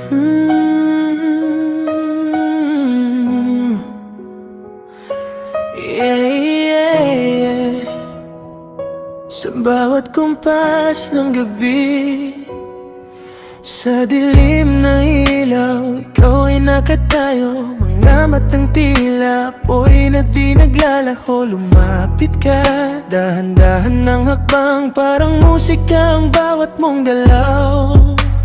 Yeah, yeah, yeah. Sa bawat kumpas ng gabi, sa dilim ng ilaw, ikaw ay nakatayo. Mga matang tila apoy na di naglalaho. Lumapit ka, dahan-dahan ng hakbang, parang musika ang bawat mong galaw.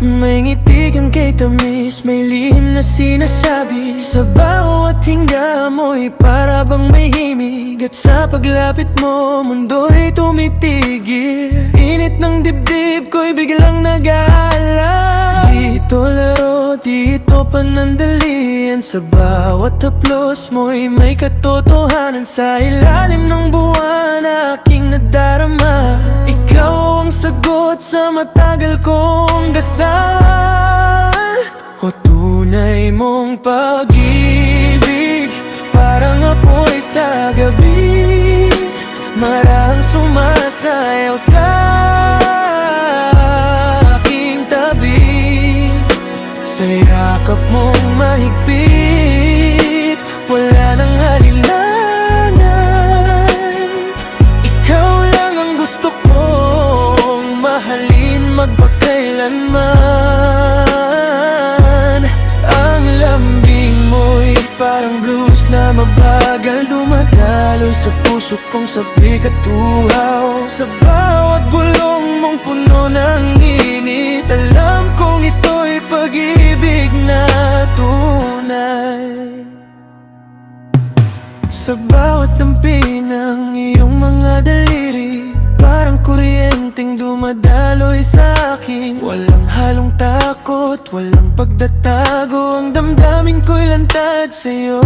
May ngiti kang kay tamis, may lihim na sinasabi. Sa bawat hinga mo'y para bang may himig, at sa paglapit mo, mundo'y tumitigil. Init ng dibdib ko'y biglang nag-aalala. Dito laro, dito panandalian. Sa bawat haplos mo'y may katotohanan. Sa ilalim ng buwan aking nadarama, ikaw ang sagot sa matagal kong dasal. O tunay mong pag-ibig, parang apoy sa gabi, marahang sumasayaw sa aking tabi. Sa yakap mong mahigpit, wala nang alinlangan. Ikaw lang ang gusto kong mahalin magpakailanman. Ang lambing mo'y parang blues na mabagal dumadaloy sa puso kong sabik at tuhaw. Sa bawat bulong mong puno ng init, alam kong ito'y pag-ibig na tunay. Sa bawat dampi ng iyong mga daliri, parang kuryenteng dumadaloy sa akin. Walang halong takot, walang pagdatago, ang damdamin ko'y lantad sa'yo.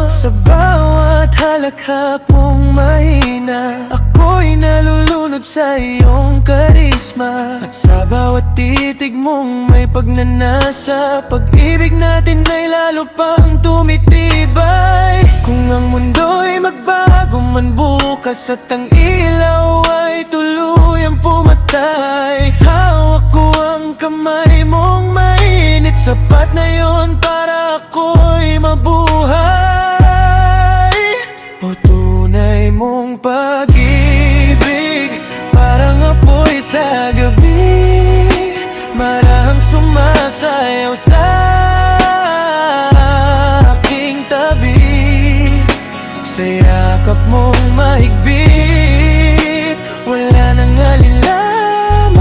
Sa bawat halakhak mong mahina, ako'y nalulunod sa iyong karisma. At sa bawat titig mong may pagnanasa, pag-ibig natin ay lalo pang tumitibay. Kung ang mundo'y magbago man bukas at ang ilaw ay tuluyang pumatay, hawak ko ang kamay mong mainit, sapat na yon para ako'y mabuhay. O tunay mong pag-ibig, parang apoy sa gabi, marahang sumasayaw sa aking tabi. Sa yakap mong mahigpit, wala nang alinlangan.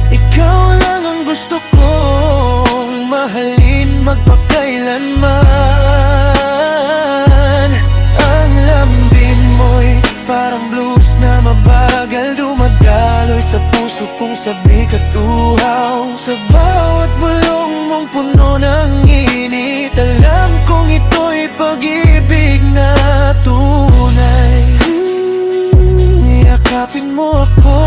Ikaw lang ang gusto kong mahalin magpakailanman. Ang lambing mo'y parang blues na mabagal dumadaloy sa puso kong sabik at tuhaw. Sa bawat bulong mong puno ng init, alam kong ito'y pag-ibig na tunay. Yakapin mo ako,